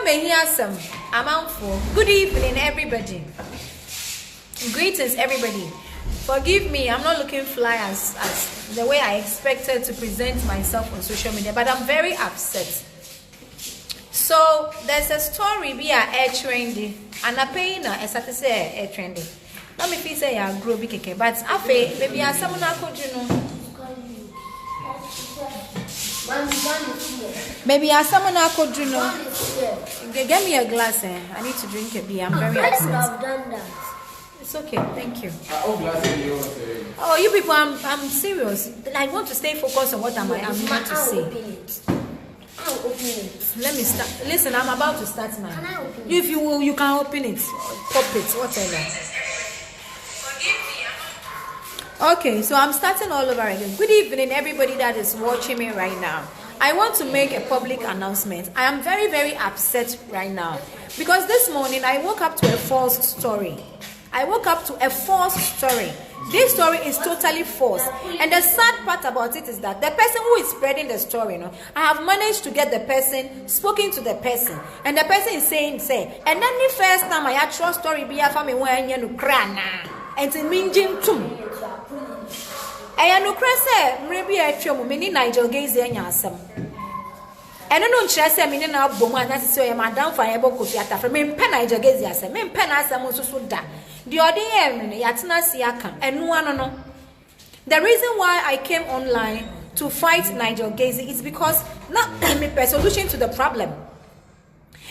Good evening, everybody. Greetings, everybody. Forgive me, I'm not looking fly as the way I expected to present myself on social media, but I'm very upset. So there's a story we are air trendy, and I pay na as I say air trendy. Let me feel say I grow big, but I pay maybe I someone I could Maybe I someone I could Get me a glass. I need to drink a beer. I'm very upset. I've done that. It's okay, thank you. Oh, you people, I'm serious. I want to stay focused on what I'm going to say. I'll open it. Let me start. Listen, I'm about to start now. Can I open it? If you will, you can open it. Pop it, whatever. Okay, so I'm starting all over again. Good evening, everybody that is watching me right now. I want to make a public announcement. I am very, very upset right now because this morning I woke up to a false story. This story is totally false. And the sad part about it is that the person who is spreading the story, I have managed to get the person, spoken to the person, and the person is saying, and then the first time I had true story be a family when you crana and to minjin tum. I no crese maybe a chum mini Nigel Gaise and yasam. And I don't trust me now, Boma, that's so Madame Fireball could be at a me pen Nigel Gaise yasam, me pen as a so da. The other Yatina Siaka, and no. The reason why I came online to fight Nigel Gaise is because not a solution to the problem.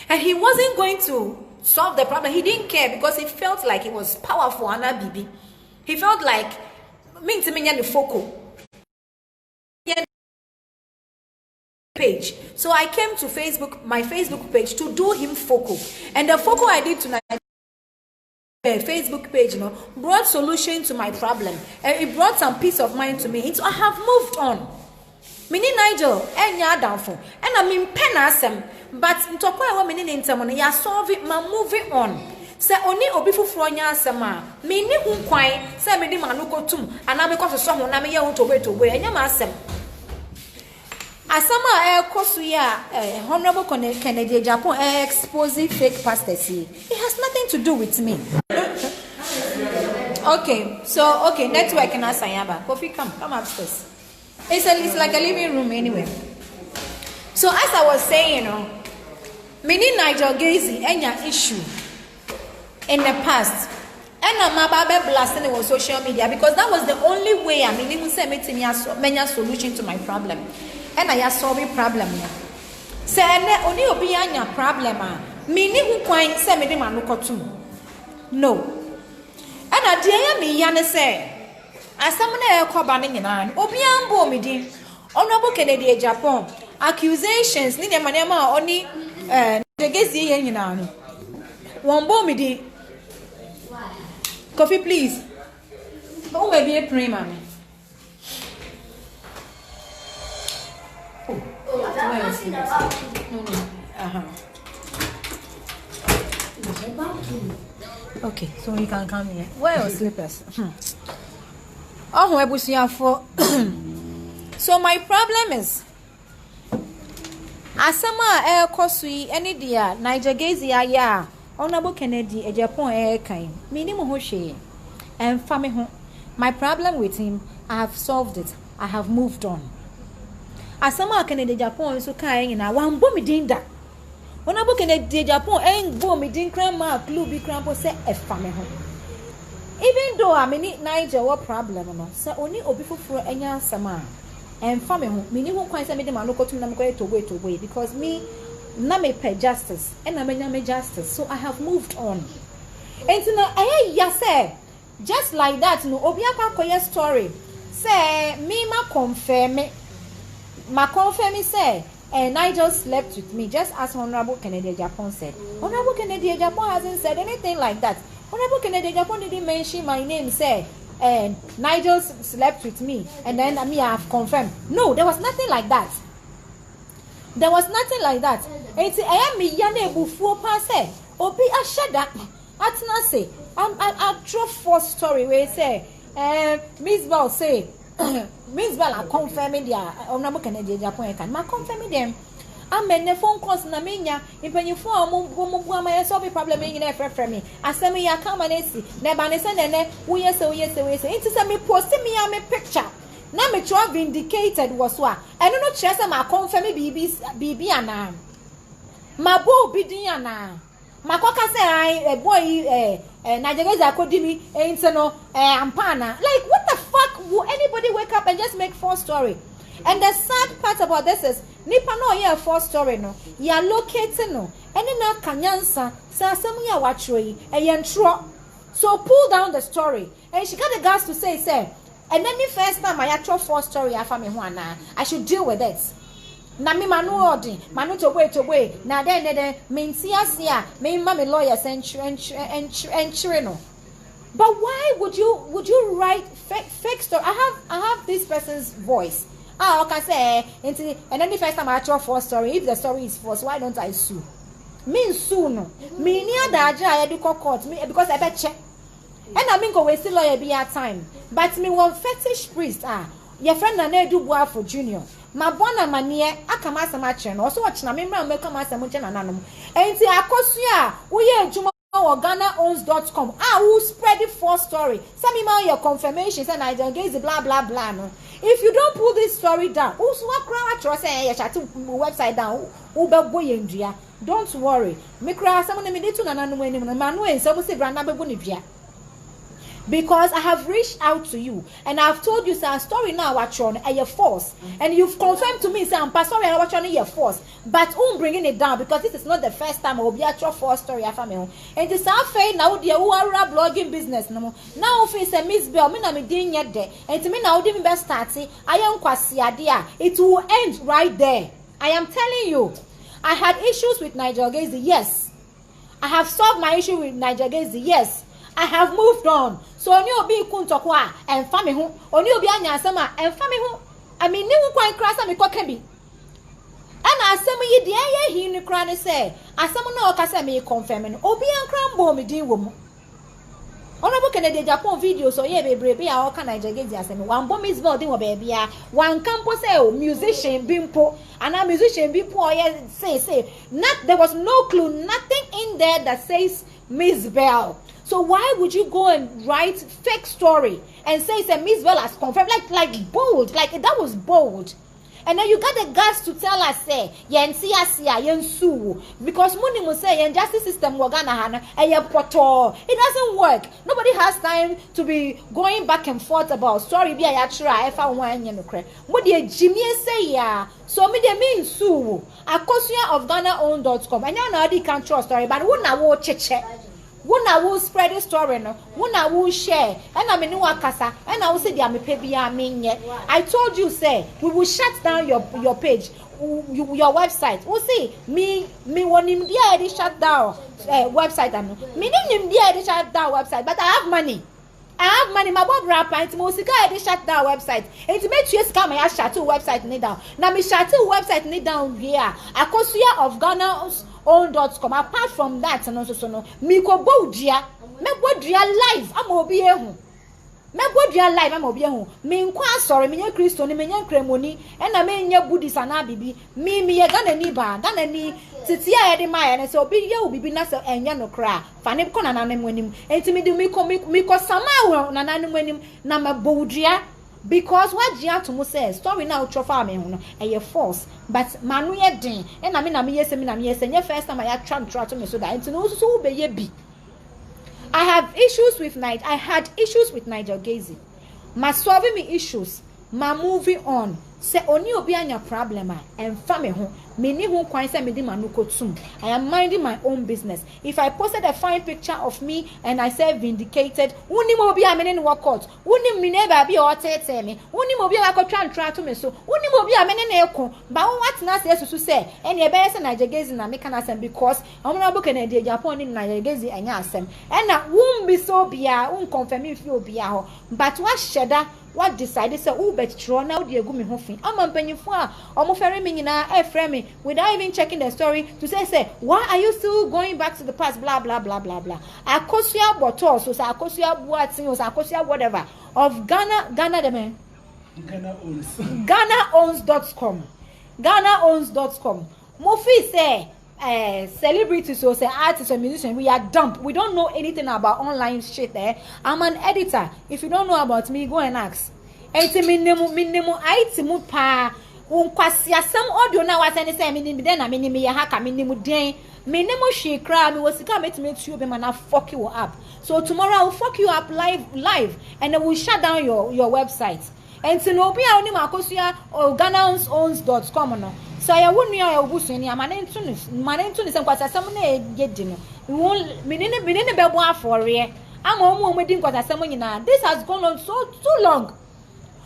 And he wasn't going to solve the problem. He didn't care because he felt like he was powerful, Anna Bibi. He felt like me to me the focal page. So I came to my Facebook page to do him focal. And the focal I did tonight, Facebook page, brought solution to my problem. It brought some peace of mind to me. So I have moved on. Mini Nigel, and ya downfall. And I mean penasem, but ntokwa wa mini nintamone ya solve it, ma moving on. Se oni obi fufuro nya asema, me ni hu kwan se me di manuko tum, ana me ko so ho na me ye hu tobe enya ma asem. Asama kosu ya Honorable Kennedy Japan exposing fake pastors. It has nothing to do with me. Okay, so network in Asayaba. Kofi, come upstairs. It's like a living room anyway. So as I was saying, many Nigel Gaise any issue in the past, and I'm about blasting it on social media because that was the only way I mean even say me a solution to my problem. And I solve a problem. Say only obi anya problem me ni hu kwan say me de manukotum. No. And I dear me yane say asamna e koba ne nyina obi ambo me din Honorable Kennedy Japan accusations ni de manema oni de Gaise ye nyina no won bo me din coffee please oh maybe a pray man Okay, so you can come here. Where are slippers? Oh, so my problem is Asama kosui any dear Nigel Gaise ya Honorable Kennedy Japan kind minimum hoshe and family home. My problem with him, I have solved it. I have moved on. Asama Kennedy Japan so kind na wan bo me din da. Honorable Kennedy Japan en bo me din grandma clue bi crampo say e family home. Even though I mean Nigel what problem no say oni obi fufuro enya asama and family home me ni ho kwan say me de manokotum na me to way because me na me pay justice and na me justice so I have moved on. And now ya say just like that no obi akwa story say me ma confirm say Nigel slept with me just as Honorable Kennedy Japan said. Honorable Kennedy Japan hasn't said anything like that. Honorable Kennedy Japan didn't mention my name, say Nigel slept with me and then me I have confirmed. No, there was nothing like that. There was nothing like that. And I am me yane bufuo pa say obi ashada atna say I draw false story where say Mzbel say Mzbel are confirming their Honorable Kennedy Japan can ma confirming them. amene phone calls na menya impanyifo omo ama solve problem yin na frefre me asem ya kama na si na ba ne se nene wo yese inti se me post me ya me picture na me try vindicated was wa eno no kire se ma confirm bibi ana ma bo bidin ana makoka say I boy Nigel Gaise akodi mi inti no ampana like what the fuck will anybody wake up and just make false story? And the sad part about this is nipa no ye false story no ya locating no ene na kanyansa sa asem ya watro yi eye so pull down the story and she got the guts to say and then the first time I actual false story afa me ho ana I should deal with it. Na me manu odi manu to wait na then menti asia me ma me lawyers and no. But why would you write fake story? I have this person's voice. Okay, say and then the first time I actual false story, if the story is false, why don't I sue? Me sue no. Me near the I do court me because I bet check. And I mean go waste lawyer be at time. But me one fetish priest your friend na do boa for junior. Ma bona manie akama asamache no so watch na me mra me kama asamuche na nanom. Enti akosu a wo ye adwuma or GhanaOwns.com who spread the false story. Send me my your confirmation say Nigel Gaise blah blah blah no. If you don't pull this story down, who's what crowd trust say chat website down who be boy ndua. Don't worry. Me cry someone me dey to na nanom anim no manu en so say branda be bo ne dua. Because I have reached out to you and I've told you say story now watch on a false and you've confirmed to me say I'm sorry I watch on a false but bringing it down because this is not the first time I will be actual false story afa me ho and this afay now the who are blogging business no now if say Mzbel me na me din yet there and me now dey me best start I am kwasi ade it will end right there. I am telling you I had issues with Nigel Gaise, yes. I have solved my issue with Nigel Gaise, yes. I have moved on. So oni obi kuntokwa and fami ho. Oni obi anya asema and fami ho. I mean ni hu kwan krasa me koka bi. Ana asem yi de ye hi ni kra ne say asem na o ka say me confirm no. Obi ankra mbo me din wo mu. Honorable Kennedy Japan video so ye bebrebe a o ka Nigel Gaise asem wan bo Mzbel din wo be bia wan campo say o musician bimpo ana musician bimpo o ye say not there was no clue nothing in there that says Mzbel. So why would you go and write fake story and say Mzbel has confirmed like bold, like that was bold. And then you got the guts to tell us say yen siasia yen sue because money must say yen justice system wagana hana and yen poto. It doesn't work. Nobody has time to be going back and forth about story be a try if I want yen no cre. What the Jimmy say ya. So me de mean sue. Akosia of GhanaOwns.com and you know can't trust story but who na wo cheche. Wuna will spread the story no. Wuna will share. And I mean no akasa. And I will say dia me pay bia menye. I told you say we will shut down your page. Your website. We see me wonim dia already shut down website anu. Me nim dia already shut down website but I have money. My bob rapper and mo sika already shut down website. And to make sure scam I shut website ni down. Na me shut website ni down here. Akosia of GhanaOwns.com. Apart from that, no, me ko bodia, me bodia live. I'm obi ehu. Me bodia live. I'm obi ehu. Me nkwa sorry. Me nye Christo ni me nye kremoni. Ena me nye Buddhist ana bibi. Me ye Ghana ni ba. Ghana ni titia ye di ma ye. So obi ye obibi na se enye no kra. Fane ko na nanem wenim. Enti me di me ko sama na nanem wenim na me bodia. Because what Gia to say story now trofa me no e false but manu ye din e na me yes nye first time I try to me so that into no so be ye bi. I had issues with Nigel Gaise. Ma solving me issues, ma moving on. Say oni obi anya problem and fame ho me ni ho kwan say me di manuko tum. I am minding my own business. If I posted a fine picture of me and I say vindicated, uni mo obi amene ni workout. Uni mi ne ba bi o tete me. Uni mo obi akotwa to me so. Uni mo obi amene na ekon. Ba what na say susu say and e be say Nigel Gaise na me kana asem because Honorable Kennedy Japan ni Nigel Gaise anya asem. And na won be so bia un confirm if you bia ho. But what sheda what decided say who bet tro now dey gu me ho fin am mpanyifo a omo fere me nyina e frame me without even checking the story to say why are you still going back to the past blah blah blah blah blah akosia botos so akosia buatin so akosia whatever of Ghana the man GhanaOwns.com Mo feel say celebrities or say artists or musicians, we are dumb. We don't know anything about online shit. I'm an editor. If you don't know about me, go and ask. Enti minimum IT mu pa unkwasi asem audio na wasani say minimum den na minimum ya haka minimum den minimum she cry me was come to make you be man fuck you up. So tomorrow I will fuck you up live and I will shut down your website. Enti no be a oni makosia or GhanaOwns.com no. So I won't know your busu ni amanentu ni sem kwasa asem na yedi no. We won't minine bebo afore. Ama omo omedi kwasa asem nyina. This has gone on so too long.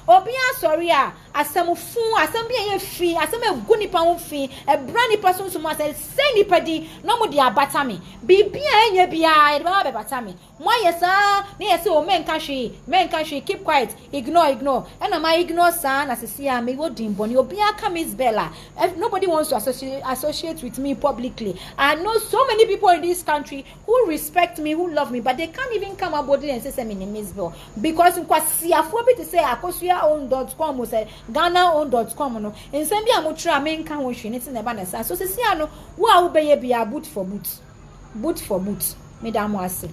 Obi sorry asem fun asem bia ye fi asem egu nipa ho fi e bra nipa so so say nipa di no mo di abata me bibia enye bia e be bata me mo yesa na yesa o men ka hwe keep quiet ignore and am I ignore san asisia me wo din boni obi aka Mzbel nobody wants to associate with me publicly. I know so many people in this country who respect me, who love me, but they can't even come about and say me Mzbel because nkwasi afobi to say akosuaown.com or say GhanaOwns.com no ensem bia mo tra me nka ho hwe ne tin eba na sa so sisia no wo a wo beye bia boot for boot me da mo ase.